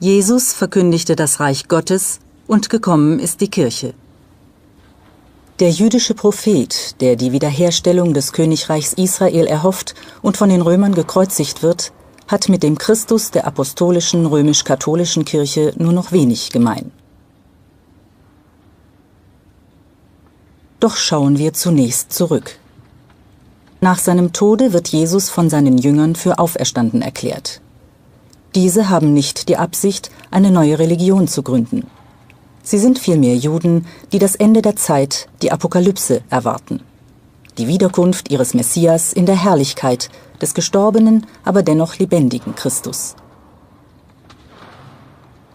Jesus verkündigte das Reich Gottes und gekommen ist die Kirche. Der jüdische Prophet, der die Wiederherstellung des Königreichs Israel erhofft und von den Römern gekreuzigt wird, hat mit dem Christus der apostolischen römisch-katholischen Kirche nur noch wenig gemein. Doch schauen wir zunächst zurück. Nach seinem Tode wird Jesus von seinen Jüngern für auferstanden erklärt. Diese haben nicht die Absicht, eine neue Religion zu gründen. Sie sind vielmehr Juden, die das Ende der Zeit, die Apokalypse, erwarten. Die Wiederkunft ihres Messias in der Herrlichkeit des gestorbenen, aber dennoch lebendigen Christus.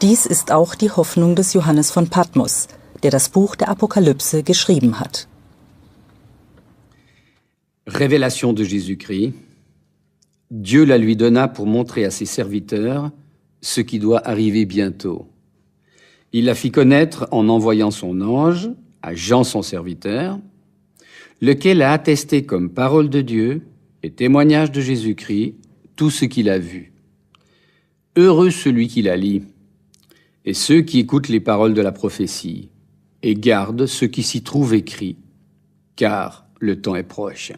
Dies ist auch die Hoffnung des Johannes von Patmos, der das Buch der Apokalypse geschrieben hat. Révélation de Jésus-Christ. Dieu la lui donna pour montrer à ses serviteurs ce qui doit arriver bientôt. Il la fit connaître en envoyant son ange à Jean son serviteur, lequel a attesté comme parole de Dieu et témoignage de Jésus-Christ tout ce qu'il a vu. Heureux celui qui la lit, et ceux qui écoutent les paroles de la prophétie, et gardent ce qui s'y trouve écrit, car le temps est proche.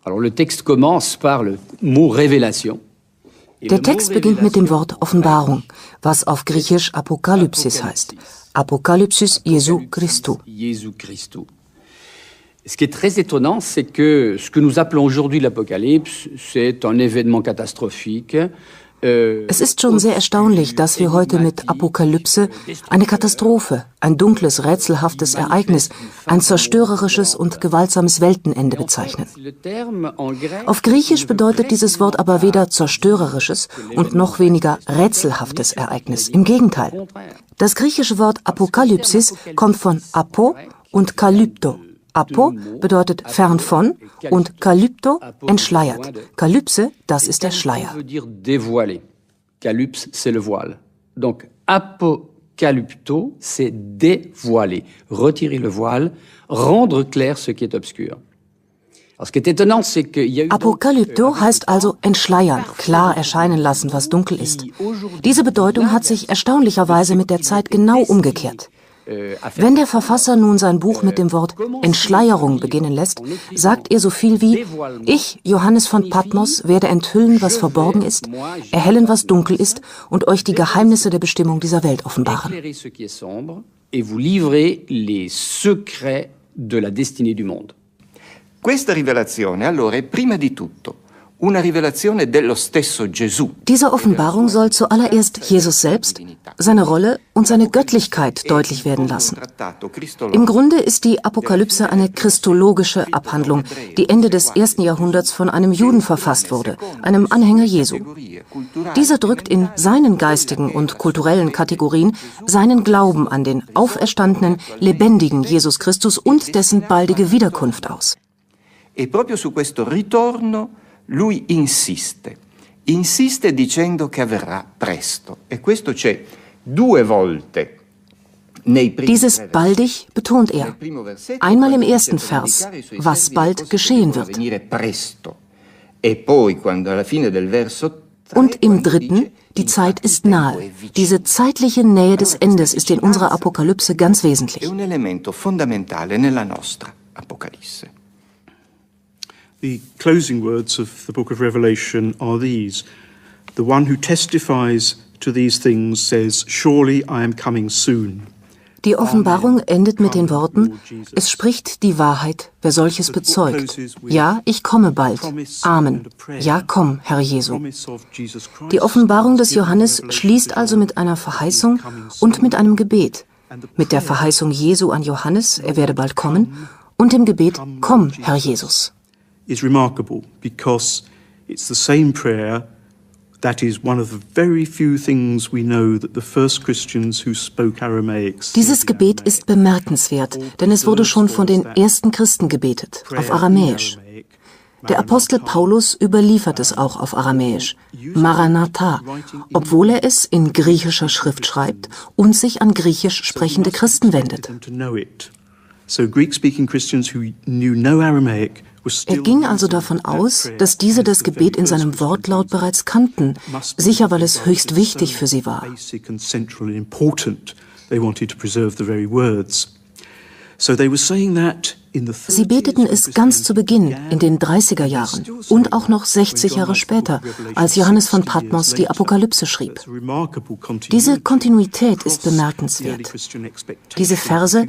Alors le texte commence par le mot Révélation. Der Text beginnt mit dem Wort Offenbarung, was auf Griechisch Apokalypsis heißt. Apokalypsis Jesu Christou. Ce qui est très étonnant, c'est que ce que nous appelons aujourd'hui l'Apocalypse, c'est un événement catastrophique. Es ist schon sehr erstaunlich, dass wir heute mit Apokalypse eine Katastrophe, ein dunkles, rätselhaftes Ereignis, ein zerstörerisches und gewaltsames Weltenende bezeichnen. Auf Griechisch bedeutet dieses Wort aber weder zerstörerisches und noch weniger rätselhaftes Ereignis. Im Gegenteil. Das griechische Wort Apokalypsis kommt von Apo und Kalypto. Apo bedeutet fern von und Kalypto entschleiert. Kalypse, das ist der Schleier. Kalypse, c'est le voile. Donc apokalypto, c'est dévoiler, retirer le voile, rendre clair ce qui est obscur. Apokalypto heißt also entschleiern, klar erscheinen lassen, was dunkel ist. Diese Bedeutung hat sich erstaunlicherweise mit der Zeit genau umgekehrt. Wenn der Verfasser nun sein Buch mit dem Wort Entschleierung beginnen lässt, sagt er so viel wie: Ich, Johannes von Patmos, werde enthüllen, was verborgen ist, erhellen, was dunkel ist und euch die Geheimnisse der Bestimmung dieser Welt offenbaren. Questa rivelazione allora è prima di tutto una rivelazione dello stesso Gesù. Diese Offenbarung soll zuallererst Jesus selbst, seine Rolle und seine Göttlichkeit deutlich werden lassen. Im Grunde ist die Apokalypse eine christologische Abhandlung, die Ende des 1. Jahrhunderts von einem Juden verfasst wurde, einem Anhänger Jesu. Dieser drückt in seinen geistigen und kulturellen Kategorien seinen Glauben an den auferstandenen, lebendigen Jesus Christus und dessen baldige Wiederkunft aus. E proprio su questo ritorno lui insiste dicendo che avverrà presto. E questo c'è 2 volte. Dieses baldig betont er. Einmal im ersten Vers, was bald geschehen wird. Und im dritten, die Zeit ist nahe. Diese zeitliche Nähe des Endes ist in unserer Apokalypse ganz wesentlich. Un elemento fondamentale nella nostra Apocalisse. The closing words of the book of Revelation are these. The one who testifies to these things says, surely I am coming soon. Die Offenbarung endet mit den Worten: Es spricht die Wahrheit, wer solches bezeugt. Ja, ich komme bald. Amen. Ja, komm, Herr Jesu. Die Offenbarung des Johannes schließt also mit einer Verheißung und mit einem Gebet. Mit der Verheißung Jesu an Johannes, er werde bald kommen, und dem Gebet: Komm, Herr Jesus. Is remarkable because it's the same prayer that is one of the very few things we know that the first Christians who spoke Aramaic. Dieses Gebet ist bemerkenswert, denn es wurde schon von den ersten Christen gebetet, auf Aramäisch. Der Apostel Paulus überliefert es auch auf Aramäisch, Maranatha, obwohl er es in griechischer Schrift schreibt und sich an griechisch sprechende Christen wendet. So Greek-speaking Christians who knew no Aramaic Er ging also davon aus, dass diese das Gebet in seinem Wortlaut bereits kannten, sicher weil es höchst wichtig für sie war. Sie beteten es ganz zu Beginn, in den 30er Jahren und auch noch 60 Jahre später, als Johannes von Patmos die Apokalypse schrieb. Diese Kontinuität ist bemerkenswert. Diese Verse,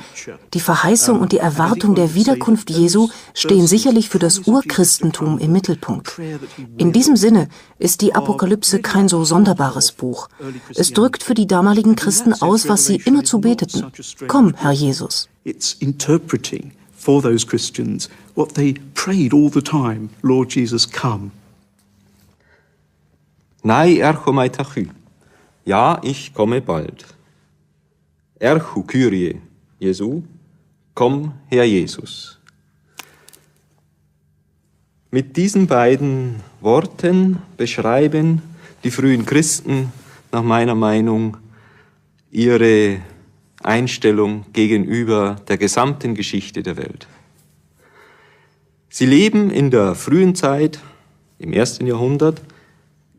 die Verheißung und die Erwartung der Wiederkunft Jesu stehen sicherlich für das Urchristentum im Mittelpunkt. In diesem Sinne ist die Apokalypse kein so sonderbares Buch. Es drückt für die damaligen Christen aus, was sie immerzu beteten. Komm, Herr Jesus. It's interpreting for those Christians what they prayed all the time, Lord Jesus, come. Nai erchomai tachy. Ja, ich komme bald. Erchu Kyrie, Jesu, komm, Herr Jesus. Mit diesen beiden Worten beschreiben die frühen Christen nach meiner Meinung ihre Einstellung gegenüber der gesamten Geschichte der Welt. Sie leben in der frühen Zeit, im 1. Jahrhundert,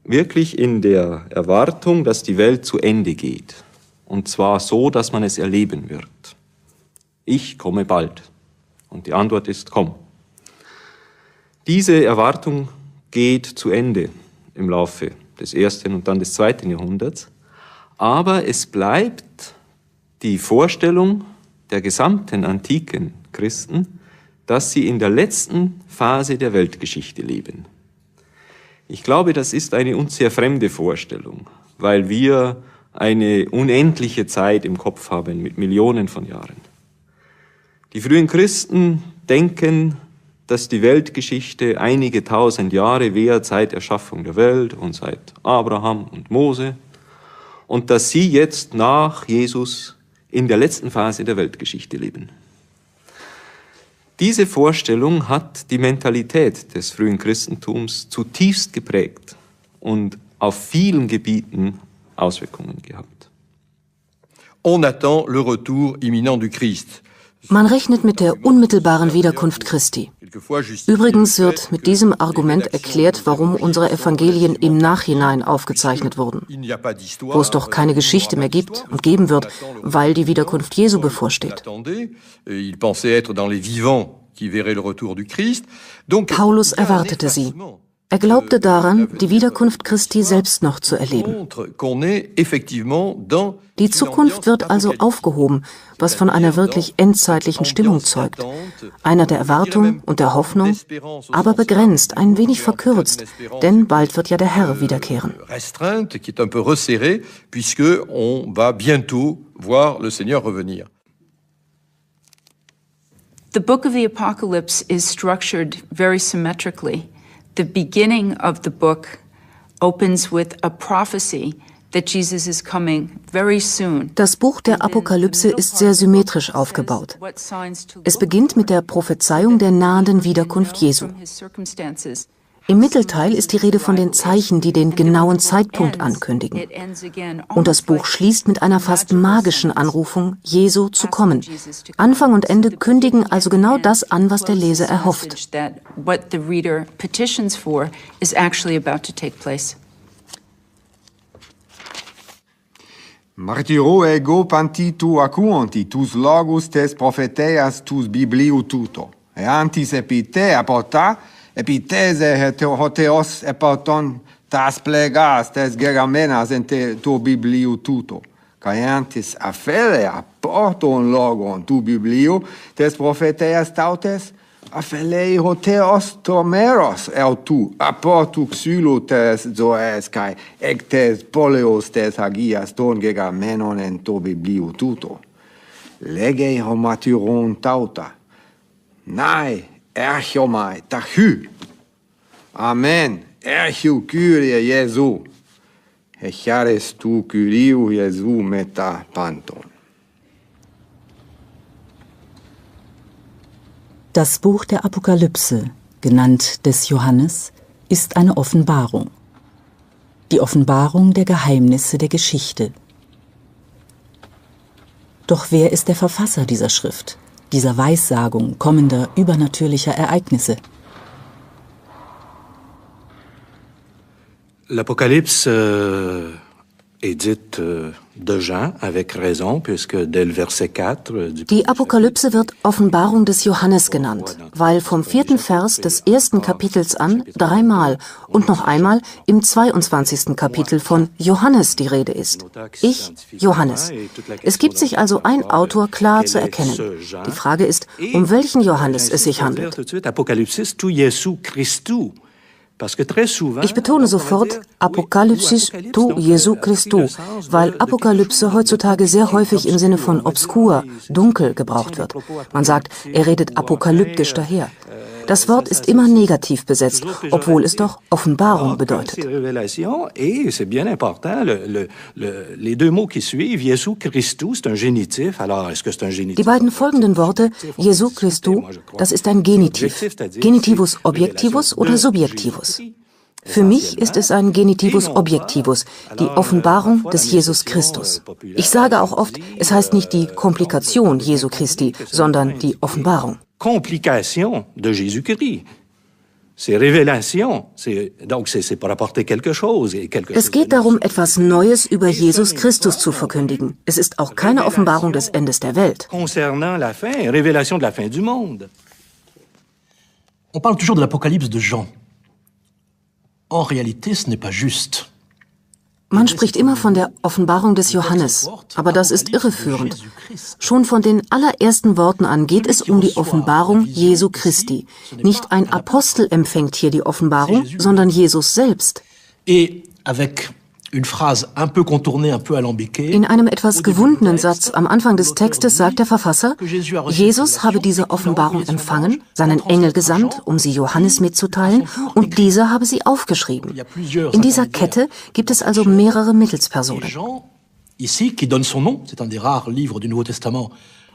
wirklich in der Erwartung, dass die Welt zu Ende geht. Und zwar so, dass man es erleben wird. Ich komme bald. Und die Antwort ist, komm. Diese Erwartung geht zu Ende im Laufe des 1. und dann des 2. Jahrhunderts. Aber es bleibt die Vorstellung der gesamten antiken Christen, dass sie in der letzten Phase der Weltgeschichte leben. Ich glaube, das ist eine uns sehr fremde Vorstellung, weil wir eine unendliche Zeit im Kopf haben mit Millionen von Jahren. Die frühen Christen denken, dass die Weltgeschichte einige tausend Jahre währt seit Erschaffung der Welt und seit Abraham und Mose und dass sie jetzt nach Jesus in der letzten Phase der Weltgeschichte leben. Diese Vorstellung hat die Mentalität des frühen Christentums zutiefst geprägt und auf vielen Gebieten Auswirkungen gehabt. On attend le retour imminent du Christ. Man rechnet mit der unmittelbaren Wiederkunft Christi. Übrigens wird mit diesem Argument erklärt, warum unsere Evangelien im Nachhinein aufgezeichnet wurden, wo es doch keine Geschichte mehr gibt und geben wird, weil die Wiederkunft Jesu bevorsteht. Paulus erwartete sie. Er glaubte daran, die Wiederkunft Christi selbst noch zu erleben. Die Zukunft wird also aufgehoben, was von einer wirklich endzeitlichen Stimmung zeugt. Einer der Erwartung und der Hoffnung, aber begrenzt, ein wenig verkürzt, denn bald wird ja der Herr wiederkehren. The book of the Apocalypse is structured very symmetrically. The beginning of the book opens with a prophecy that Jesus is coming very soon. Das Buch der Apokalypse ist sehr symmetrisch aufgebaut. Es beginnt mit der Prophezeiung der nahenden Wiederkunft Jesu. Im Mittelteil ist die Rede von den Zeichen, die den genauen Zeitpunkt ankündigen. Und das Buch schließt mit einer fast magischen Anrufung, Jesu zu kommen. Anfang und Ende kündigen also genau das an, was der Leser erhofft. Martiro ego pantitu acuanti tus logus tes propheteias tus bibliu tuto. E antis epite apota epitese hoteos epoton tas plegas tes geramenas en tu bibliu tuto. Kai antis afele aporton logon tu bibliu tes propheteias tautes afelei hoteos tomeros tu aportu xylo tes zoes kai ectes poleos tes hagias ton geramenon en tu bibliu tuto. Legei homaturon tauta. Nai erchomai tachy. Amen. Erchu Kyrie Jesu. Echares tu Kyriou Jesu meta panton. Das Buch der Apokalypse, genannt des Johannes, ist eine Offenbarung. Die Offenbarung der Geheimnisse der Geschichte. Doch wer ist der Verfasser dieser Schrift, dieser Weissagung kommender übernatürlicher Ereignisse? L'Apocalypse est dite de Jean, avec raison, puisque dès le verset 4 Die Apokalypse wird Offenbarung des Johannes genannt, weil vom 4. Vers des 1. Kapitels an 3-mal und noch einmal im 22. Kapitel von Johannes die Rede ist. Ich, Johannes. Es gibt sich also ein Autor klar zu erkennen. Die Frage ist, um welchen Johannes es sich handelt. Ich betone sofort Apokalypsis tu Jesu Christu, weil Apokalypse heutzutage sehr häufig im Sinne von obskur, dunkel gebraucht wird. Man sagt, er redet apokalyptisch daher. Das Wort ist immer negativ besetzt, obwohl es doch Offenbarung bedeutet. Die beiden folgenden Worte, Jesu Christu, das ist ein Genitiv. Genitivus objectivus oder subjektivus. Für mich ist es ein Genitivus objectivus, die Offenbarung des Jesus Christus. Ich sage auch oft, es heißt nicht die Komplikation Jesu Christi, sondern die Offenbarung. Complication de Jésus-Christ. C'est révélation. Donc c'est pour apporter quelque chose. Es geht darum, etwas Neues über Jesus Christus zu verkündigen. Es ist auch keine Offenbarung des Endes der Welt. Concernant la fin, révélation de la fin du monde. On parle toujours de l'Apocalypse de Jean. En réalité, ce n'est pas juste. Man spricht immer von der Offenbarung des Johannes, aber das ist irreführend. Schon von den allerersten Worten an geht es um die Offenbarung Jesu Christi. Nicht ein Apostel empfängt hier die Offenbarung, sondern Jesus selbst. Et avec une phrase un peu contournée, un peu alambiquée. In einem etwas gewundenen Satz am Anfang des Textes sagt der Verfasser, Jesus habe diese Offenbarung empfangen, seinen Engel gesandt, um sie Johannes mitzuteilen, und dieser habe sie aufgeschrieben. In dieser Kette gibt es also mehrere Mittelspersonen. Ici, qui donne son nom, c'est un des rares livres du Nouveau Testament.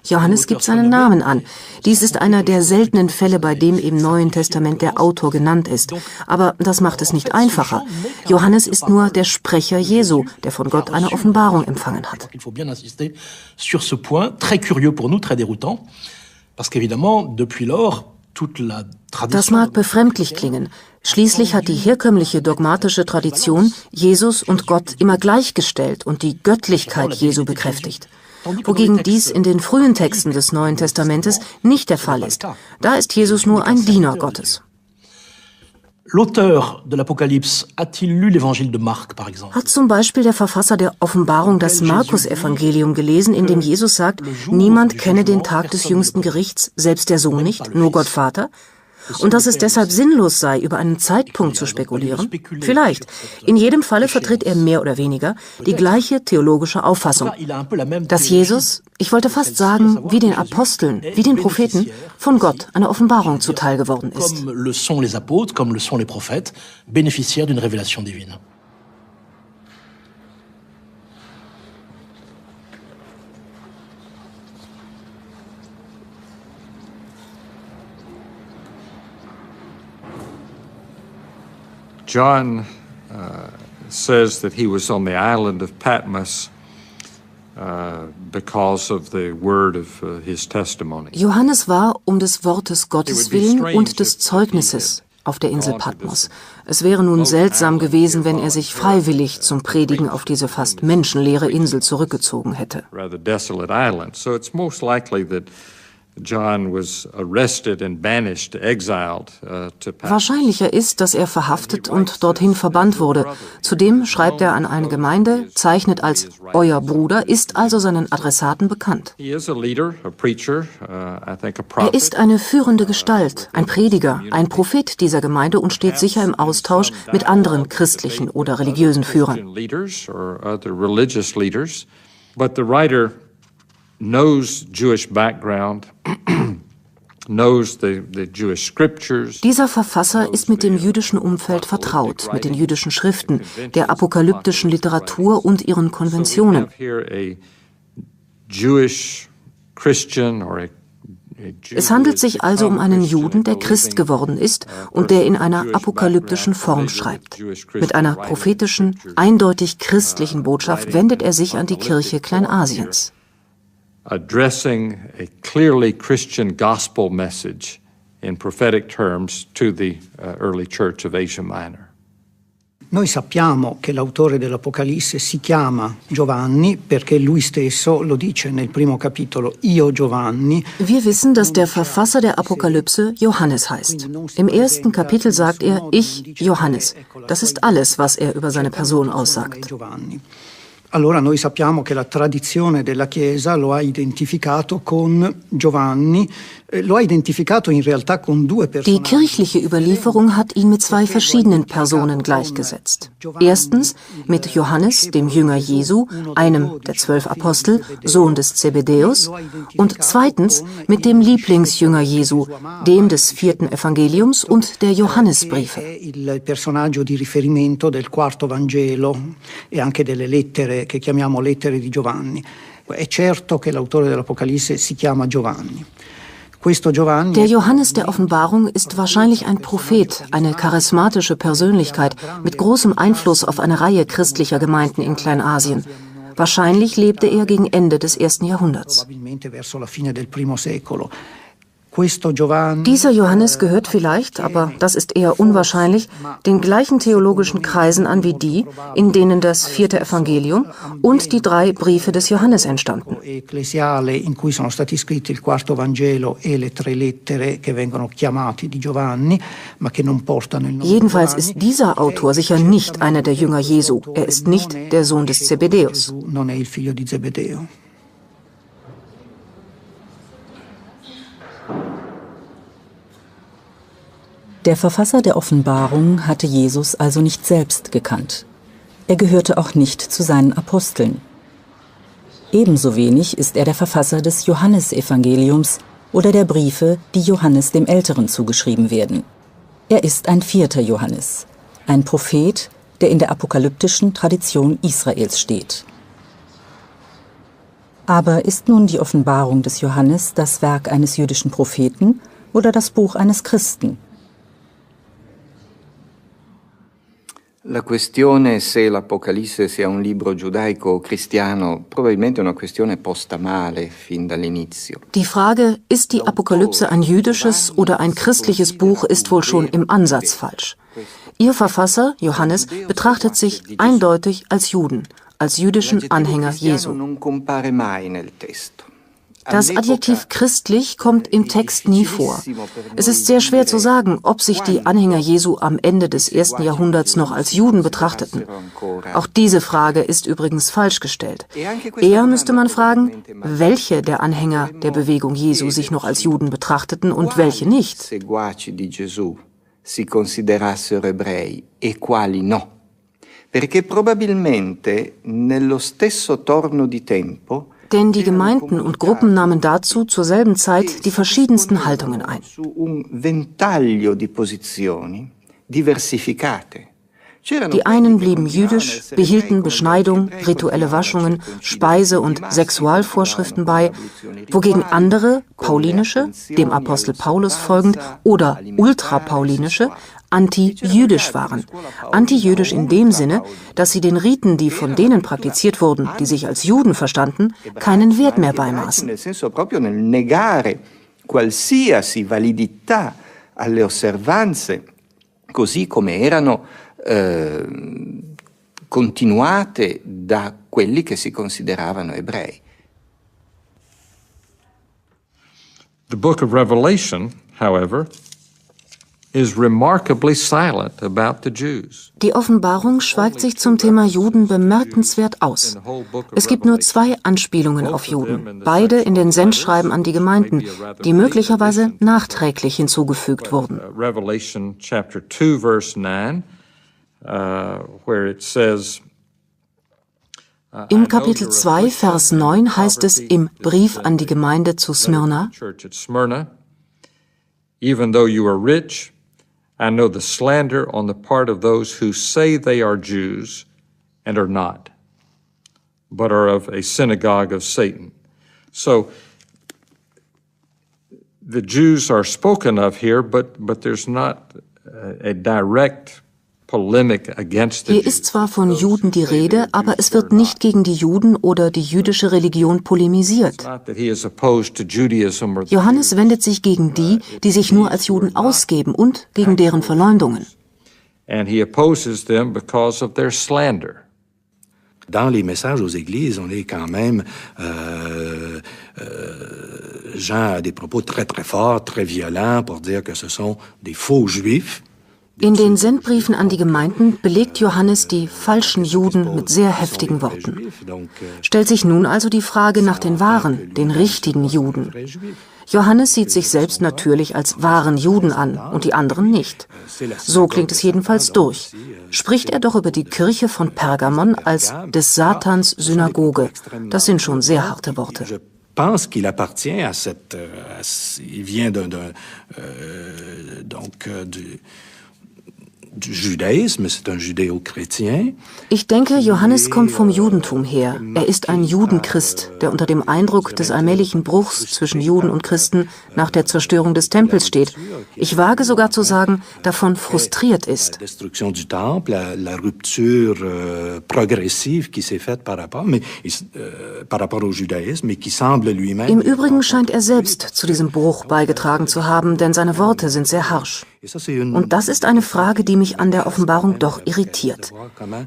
Johannes gibt seinen Namen an. Dies ist einer der seltenen Fälle, bei dem im Neuen Testament der Autor genannt ist. Aber das macht es nicht einfacher. Johannes ist nur der Sprecher Jesu, der von Gott eine Offenbarung empfangen hat. Il faut bien insister sur ce point, très curieux pour nous, très déroutant, parce qu'évidemment, depuis lors, toute la tradition. Das mag befremdlich klingen. Schließlich hat die herkömmliche dogmatische Tradition Jesus und Gott immer gleichgestellt und die Göttlichkeit Jesu bekräftigt. Wogegen dies in den frühen Texten des Neuen Testamentes nicht der Fall ist. Da ist Jesus nur ein Diener Gottes. L'auteur de l'Apocalypse a-t-il lu l'évangile de Marc, par exemple? Hat zum Beispiel der Verfasser der Offenbarung das Markus-Evangelium gelesen, in dem Jesus sagt, niemand kenne den Tag des jüngsten Gerichts, selbst der Sohn nicht, nur Gott Vater? Und dass es deshalb sinnlos sei, über einen Zeitpunkt zu spekulieren? Vielleicht. In jedem Falle vertritt er mehr oder weniger die gleiche theologische Auffassung. Dass Jesus, ich wollte fast sagen, wie den Aposteln, wie den Propheten, von Gott eine Offenbarung zuteil geworden ist. Comme le sont les apôtres, comme le sont les prophètes, bénéficiaires d'une révélation divine. John says that he was on the island of Patmos because of the word of his testimony. Johannes war um des Wortes Gottes willen und des Zeugnisses auf der Insel Patmos. Es wäre nun seltsam gewesen, wenn er sich freiwillig zum Predigen auf diese fast menschenleere Insel zurückgezogen hätte. Rather desolate island. So it's most likely that John was arrested and banished, exiled to Patmos. Wahrscheinlicher ist, dass er verhaftet und dorthin verbannt wurde. Zudem schreibt er an eine Gemeinde, zeichnet als euer Bruder, ist also seinen Adressaten bekannt. He is a leader, a preacher, I think a Er prophet. ist eine führende Gestalt, ein Prediger, ein Prophet dieser Gemeinde und steht sicher im Austausch mit anderen christlichen oder religiösen Führern. Leaders or other religious leaders, but the writer knows Jewish background, knows the Jewish scriptures. Dieser Verfasser ist mit dem jüdischen Umfeld vertraut, mit den jüdischen Schriften, der apokalyptischen Literatur und ihren Konventionen. Es handelt sich also um einen Juden, der Christ geworden ist und der in einer apokalyptischen Form schreibt. Mit einer prophetischen, eindeutig christlichen Botschaft wendet er sich an die Kirche Kleinasiens. Addressing a clearly Christian gospel message in prophetic terms to the early church of Asia Minor. Noi sappiamo che l'autore dell'Apocalisse si chiama Giovanni perché lui stesso lo dice nel primo capitolo, io Giovanni. Wir wissen, dass der Verfasser der Apokalypse Johannes heißt. Im ersten Kapitel sagt er, ich Johannes. Das ist alles, was er über seine Person aussagt. Allora noi sappiamo che la tradizione della Chiesa lo ha identificato con Giovanni, lo ha identificato in realtà con due Die kirchliche Überlieferung hat ihn mit zwei verschiedenen Personen gleichgesetzt. Erstens mit Johannes, dem Jünger Jesu, einem der 12 Apostel, Sohn des Zebedäus, und zweitens mit dem Lieblingsjünger Jesu, dem des 4. Evangeliums und der Johannesbriefe. Il personaggio di riferimento del quarto Vangelo e anche delle lettere che chiamiamo lettere di Giovanni. È certo che l'autore dell'Apocalisse si chiama Giovanni. Der Johannes der Offenbarung ist wahrscheinlich ein Prophet, eine charismatische Persönlichkeit mit großem Einfluss auf eine Reihe christlicher Gemeinden in Kleinasien. Wahrscheinlich lebte er gegen Ende des 1. Jahrhunderts. Dieser Johannes gehört vielleicht, aber das ist eher unwahrscheinlich, den gleichen theologischen Kreisen an wie die, in denen das 4. Evangelium und die 3 Briefe des Johannes entstanden. Jedenfalls ist dieser Autor sicher nicht einer der Jünger Jesu. Er ist nicht der Sohn des Zebedäus. Der Verfasser der Offenbarung hatte Jesus also nicht selbst gekannt. Er gehörte auch nicht zu seinen Aposteln. Ebenso wenig ist er der Verfasser des Johannesevangeliums oder der Briefe, die Johannes dem Älteren zugeschrieben werden. Er ist ein 4. Johannes, ein Prophet, der in der apokalyptischen Tradition Israels steht. Aber ist nun die Offenbarung des Johannes das Werk eines jüdischen Propheten oder das Buch eines Christen? La questione se l'Apocalisse sia un libro giudaico o cristiano probabilmente è una questione posta male fin dall'inizio. Die Frage, ist die Apokalypse ein jüdisches oder ein christliches Buch, ist wohl schon im Ansatz falsch. Ihr Verfasser, Johannes, betrachtet sich eindeutig als Juden, als jüdischen Anhänger Jesu. Das Adjektiv christlich kommt im Text nie vor. Es ist sehr schwer zu sagen, ob sich die Anhänger Jesu am Ende des 1. Jahrhunderts noch als Juden betrachteten. Auch diese Frage ist übrigens falsch gestellt. Eher müsste man fragen, welche der Anhänger der Bewegung Jesu sich noch als Juden betrachteten und welche nicht. Si considerassero ebrei e quali no. Perché probabilmente nello stesso torno di tempo Denn die Gemeinden und Gruppen nahmen dazu zur selben Zeit die verschiedensten Haltungen ein. Die einen blieben jüdisch, behielten Beschneidung, rituelle Waschungen, Speise- und Sexualvorschriften bei, wogegen andere, paulinische, dem Apostel Paulus folgend, oder ultrapaulinische, anti-jüdisch waren. Anti-jüdisch in dem Sinne, dass sie den Riten, die von denen praktiziert wurden, die sich als Juden verstanden, keinen Wert mehr beimaßen. Qualsiasi validità alle osservanze, così come erano continuate da quelli che si consideravano ebrei. The book of Revelation, however, is remarkably silent about the Jews. Die Offenbarung schweigt sich zum Thema Juden bemerkenswert aus. Es gibt nur 2 Anspielungen auf Juden, beide in den Sendschreiben an die Gemeinden, die möglicherweise nachträglich hinzugefügt wurden. Revelation chapter 2 verse 9, where it says, im Kapitel 2, Vers 9 heißt es im Brief an die Gemeinde zu Smyrna, even though you are rich, I know the slander on the part of those who say they are Jews and are not, but are of a synagogue of Satan. So the Jews are spoken of here, but there's not a direct polemic against the Jews. Hier ist zwar von Juden die Rede, aber es wird nicht gegen die Juden oder die jüdische Religion polemisiert. Johannes wendet sich gegen die, die sich nur als Juden ausgeben und gegen deren Verleumdungen. and he opposes them because of their slander. Dans les messages aux églises, on est quand même Jean a des propos très très forts, très violents pour dire que ce sont des faux Juifs. In den Sendbriefen an die Gemeinden belegt Johannes die falschen Juden mit sehr heftigen Worten. Stellt sich nun also die Frage nach den wahren, den richtigen Juden. Johannes sieht sich selbst natürlich als wahren Juden an und die anderen nicht. So klingt es jedenfalls durch. Spricht er doch über die Kirche von Pergamon als des Satans Synagoge. Das sind schon sehr harte Worte. Je pense qu'il appartient à cette... il vient du Judaïsme, c'est un judéo-chrétien. Ich denke, Johannes kommt vom Judentum her. Er ist ein Judenchrist, der unter dem Eindruck des allmählichen Bruchs zwischen Juden und Christen nach der Zerstörung des Tempels steht. Ich wage sogar zu sagen, davon frustriert ist. Destruction du temple, la rupture progressive qui s'est faite par rapport au judaïsme et qui semble lui-même... Im Übrigen scheint er selbst zu diesem Bruch beigetragen zu haben, denn seine Worte sind sehr harsch. Und das ist eine Frage, die mich an der Offenbarung doch irritiert.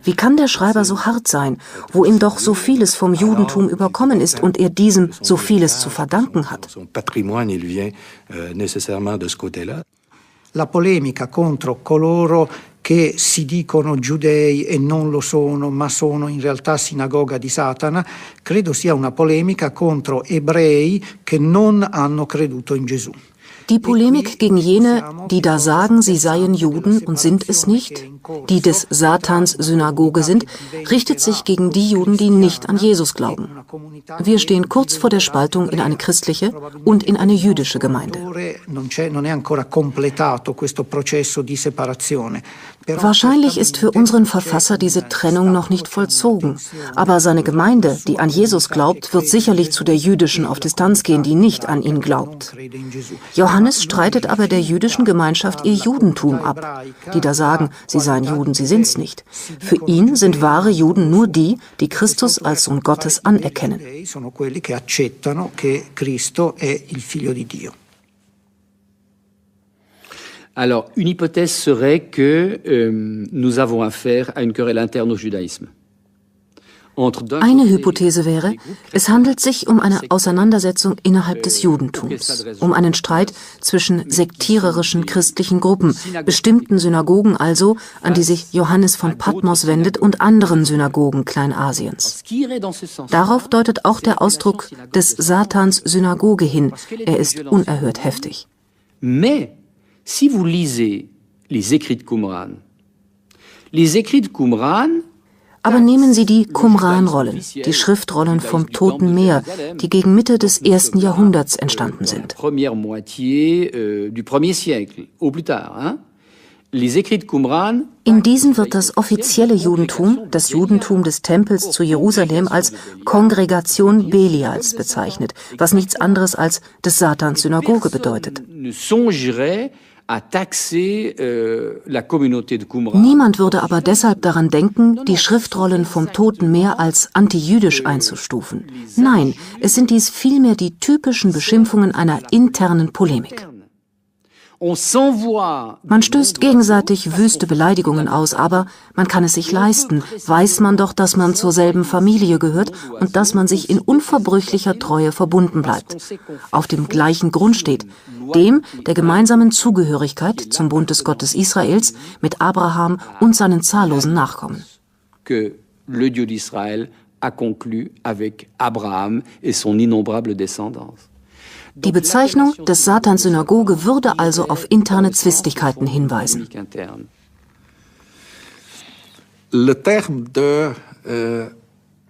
Wie kann der Schreiber so hart sein, wo ihm doch so vieles vom Judentum überkommen ist und er diesem so vieles zu verdanken hat? La polemica contro coloro che si dicono giudei e non lo sono, ma sono in realtà sinagoga di Satana, credo sia una polemica contro ebrei che non hanno creduto in Gesù. Die Polemik gegen jene, die da sagen, sie seien Juden und sind es nicht, die des Satans Synagoge sind, richtet sich gegen die Juden, die nicht an Jesus glauben. Wir stehen kurz vor der Spaltung in eine christliche und in eine jüdische Gemeinde. Wahrscheinlich ist für unseren Verfasser diese Trennung noch nicht vollzogen. Aber seine Gemeinde, die an Jesus glaubt, wird sicherlich zu der jüdischen auf Distanz gehen, die nicht an ihn glaubt. Johannes streitet aber der jüdischen Gemeinschaft ihr Judentum ab. Die da sagen, sie seien Juden, sie sind's nicht. Für ihn sind wahre Juden nur die, die Christus als Sohn Gottes anerkennen. Alors, une hypothèse serait que nous avons affaire à une querelle interne au judaïsme. Eine Hypothese wäre, es handelt sich um eine Auseinandersetzung innerhalb des Judentums, um einen Streit zwischen sektiererischen christlichen Gruppen, bestimmten Synagogen also, an die sich Johannes von Patmos wendet, und anderen Synagogen Kleinasiens. Darauf deutet auch der Ausdruck des Satans Synagoge hin. Er ist unerhört heftig. Mais si vous lisez les écrits de Qumran, aber nehmen Sie die Qumran-Rollen, die Schriftrollen vom Toten Meer, die gegen Mitte des 1. Jahrhunderts entstanden sind. In diesen wird das offizielle Judentum, das Judentum des Tempels zu Jerusalem, als Kongregation Belials bezeichnet, was nichts anderes als des Satans Synagoge bedeutet. Niemand würde aber deshalb daran denken, die Schriftrollen vom Toten Meer als antijüdisch einzustufen. Nein, es sind dies vielmehr die typischen Beschimpfungen einer internen Polemik. Man stößt gegenseitig wüste Beleidigungen aus, aber man kann es sich leisten, weiß man doch, dass man zur selben Familie gehört und dass man sich in unverbrüchlicher Treue verbunden bleibt, auf dem gleichen Grund steht, dem der gemeinsamen Zugehörigkeit zum Bund des Gottes Israels mit Abraham und seinen zahllosen Nachkommen. Que le Dieu d'Israël a conclu avec Abraham et son innombrable descendance. Die Bezeichnung des Satans Synagoge würde also auf interne Zwistigkeiten hinweisen. Le terme de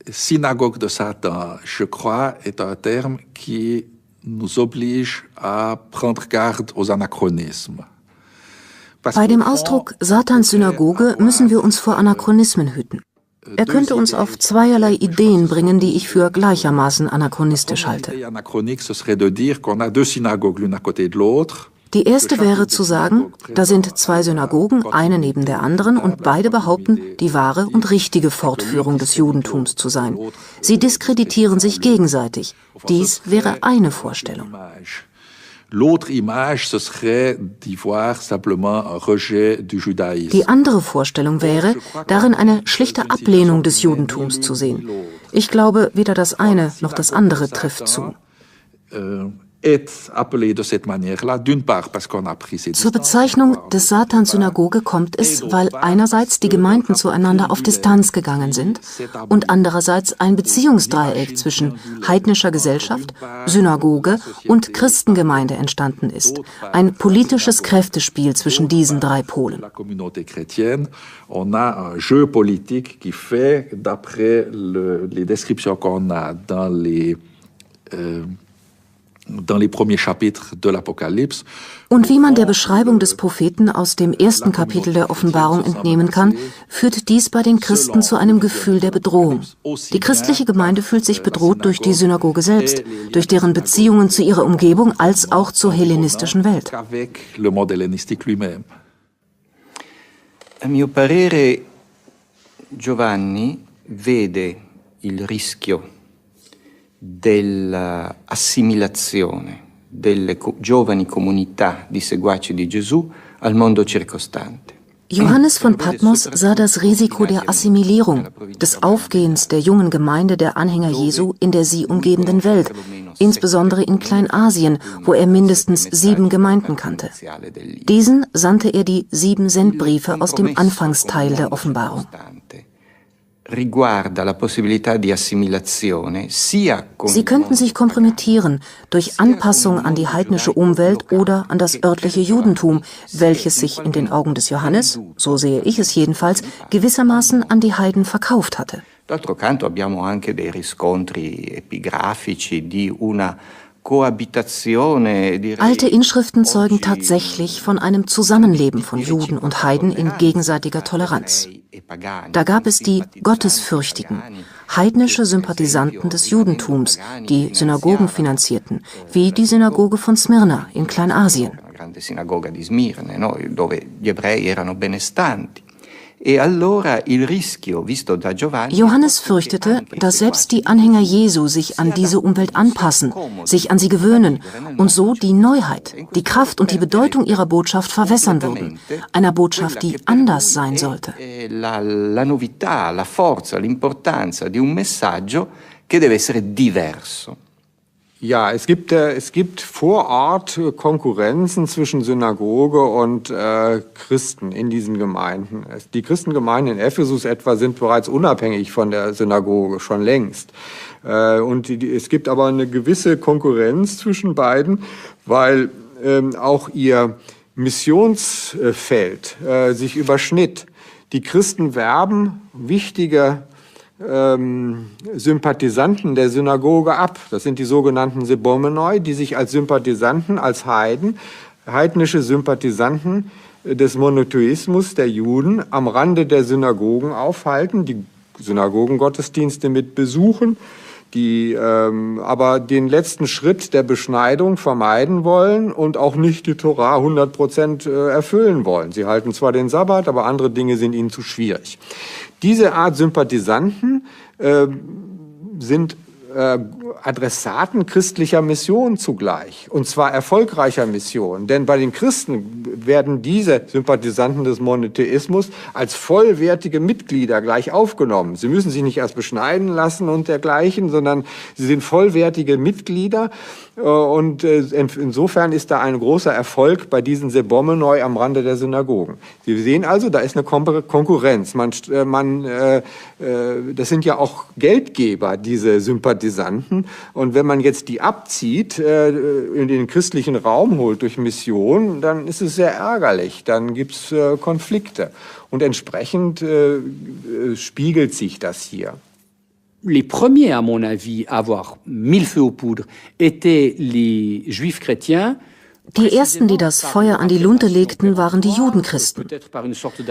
synagogue de Satan, je crois, est un terme qui nous oblige à prendre garde aux anachronismes. Bei dem Ausdruck Satans Synagoge müssen wir uns vor Anachronismen hüten. Er könnte uns auf zweierlei Ideen bringen, die ich für gleichermaßen anachronistisch halte. Die erste wäre zu sagen, da sind zwei Synagogen, eine neben der anderen, und beide behaupten, die wahre und richtige Fortführung des Judentums zu sein. Sie diskreditieren sich gegenseitig. Dies wäre eine Vorstellung. L'autre image, ce serait d'y voir simplement un rejet du judaïsme. Die andere Vorstellung wäre, darin eine schlichte Ablehnung des Judentums zu sehen. Ich glaube, weder das eine noch das andere trifft zu. Zur Bezeichnung des Satans-Synagoge kommt es, weil einerseits die Gemeinden zueinander auf Distanz gegangen sind und andererseits ein Beziehungsdreieck zwischen heidnischer Gesellschaft, Synagoge und Christengemeinde entstanden ist. Ein politisches Kräftespiel zwischen diesen drei Polen. On a un jeu politique qui fait, d'après les descriptions qu'on a dans les premiers chapitres de l'Apocalypse. Und wie man der Beschreibung des Propheten aus dem ersten Kapitel der Offenbarung entnehmen kann, führt dies bei den Christen zu einem Gefühl der Bedrohung. Die christliche Gemeinde fühlt sich bedroht durch die Synagoge selbst, durch deren Beziehungen zu ihrer Umgebung als auch zur hellenistischen Welt. A mio parere, Giovanni vede il rischio dell'assimilazione delle giovani comunità di seguaci di Gesù al mondo circostante. Johannes von Patmos sah das Risiko der Assimilierung, des Aufgehens der jungen Gemeinde der Anhänger Jesu in der sie umgebenden Welt, insbesondere in Kleinasien, wo er mindestens 7 Gemeinden kannte. Diesen sandte er die 7 Sendbriefe aus dem Anfangsteil der Offenbarung. Sie könnten sich kompromittieren durch Anpassung an die heidnische Umwelt oder an das örtliche Judentum, welches sich in den Augen des Johannes, so sehe ich es jedenfalls, gewissermaßen an die Heiden verkauft hatte. D'altro canto abbiamo anche dei riscontri epigrafici di una Alte Inschriften zeugen tatsächlich von einem Zusammenleben von Juden und Heiden in gegenseitiger Toleranz. Da gab es die Gottesfürchtigen, heidnische Sympathisanten des Judentums, die Synagogen finanzierten, wie die Synagoge von Smyrna in Kleinasien. Johannes fürchtete, dass selbst die Anhänger Jesu sich an diese Umwelt anpassen, sich an sie gewöhnen und so die Neuheit, die Kraft und die Bedeutung ihrer Botschaft verwässern würden, einer Botschaft, die anders sein sollte. La novità, la forza, l'importanza di un messaggio che deve essere diverso. Ja, es gibt vor Ort Konkurrenzen zwischen Synagoge und Christen in diesen Gemeinden. Die Christengemeinden in Ephesus etwa sind bereits unabhängig von der Synagoge, schon längst. Und es gibt aber eine gewisse Konkurrenz zwischen beiden, weil auch ihr Missionsfeld sich überschnitt. Die Christen werben wichtige Sympathisanten der Synagoge ab. Das sind die sogenannten Sebomenoi, die sich als Sympathisanten, als heidnische Sympathisanten des Monotheismus der Juden am Rande der Synagogen aufhalten, die Synagogengottesdienste mit besuchen, die aber den letzten Schritt der Beschneidung vermeiden wollen und auch nicht die Torah 100% erfüllen wollen. Sie halten zwar den Sabbat, aber andere Dinge sind ihnen zu schwierig. Diese Art Sympathisanten sind Adressaten christlicher Mission zugleich, und zwar erfolgreicher Mission. Denn bei den Christen werden diese Sympathisanten des Monotheismus als vollwertige Mitglieder gleich aufgenommen. Sie müssen sich nicht erst beschneiden lassen und dergleichen, sondern sie sind vollwertige Mitglieder. Und insofern ist da ein großer Erfolg bei diesen Sebomenoi am Rande der Synagogen. Sie sehen also, da ist eine Konkurrenz. Das sind ja auch Geldgeber, diese Sympathisanten. Und wenn man jetzt die abzieht, in den christlichen Raum holt durch Mission, dann ist es sehr ärgerlich. Dann gibt es Konflikte. Und entsprechend spiegelt sich das hier. Les premiers, à mon avis, à avoir mis le feu aux poudres étaient les juifs chrétiens Die ersten, die das Feuer an die Lunte legten, waren die Judenchristen.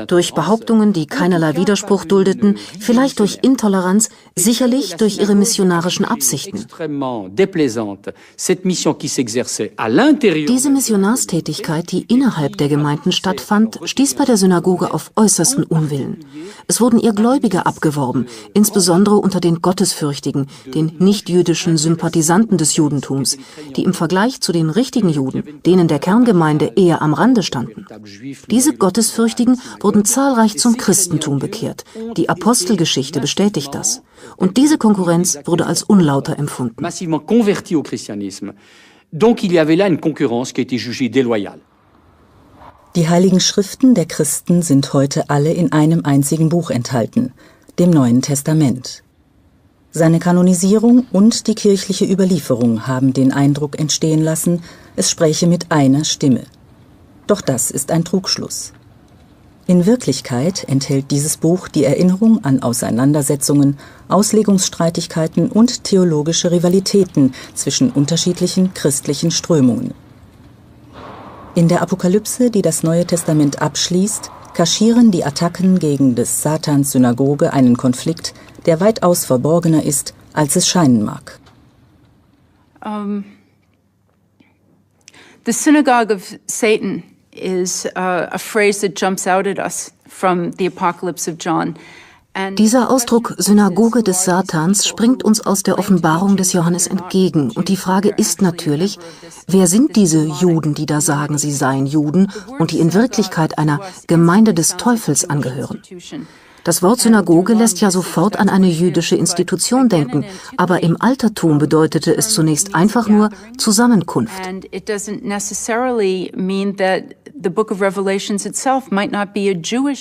Durch Behauptungen, die keinerlei Widerspruch duldeten, vielleicht durch Intoleranz, sicherlich durch ihre missionarischen Absichten. Diese Missionarstätigkeit, die innerhalb der Gemeinden stattfand, stieß bei der Synagoge auf äußersten Unwillen. Es wurden ihr Gläubige abgeworben, insbesondere unter den Gottesfürchtigen, den nichtjüdischen Sympathisanten des Judentums, die im Vergleich zu den richtigen Juden, denen der Kerngemeinde eher am Rande standen. Diese Gottesfürchtigen wurden zahlreich zum Christentum bekehrt. Die Apostelgeschichte bestätigt das. Und diese Konkurrenz wurde als unlauter empfunden. Die Heiligen Schriften der Christen sind heute alle in einem einzigen Buch enthalten, dem Neuen Testament. Seine Kanonisierung und die kirchliche Überlieferung haben den Eindruck entstehen lassen, es spräche mit einer Stimme. Doch das ist ein Trugschluss. In Wirklichkeit enthält dieses Buch die Erinnerung an Auseinandersetzungen, Auslegungsstreitigkeiten und theologische Rivalitäten zwischen unterschiedlichen christlichen Strömungen. In der Apokalypse, die das Neue Testament abschließt, kaschieren die Attacken gegen des Satans Synagoge einen Konflikt, der weitaus verborgener ist, als es scheinen mag. The synagogue of Satan is a phrase that jumps out at us from the Apocalypse of John. Dieser Ausdruck Synagoge des Satans springt uns aus der Offenbarung des Johannes entgegen. Und die Frage ist natürlich, wer sind diese Juden, die da sagen, sie seien Juden und die in Wirklichkeit einer Gemeinde des Teufels angehören? Das Wort Synagoge lässt ja sofort an eine jüdische Institution denken, aber im Altertum bedeutete es zunächst einfach nur Zusammenkunft.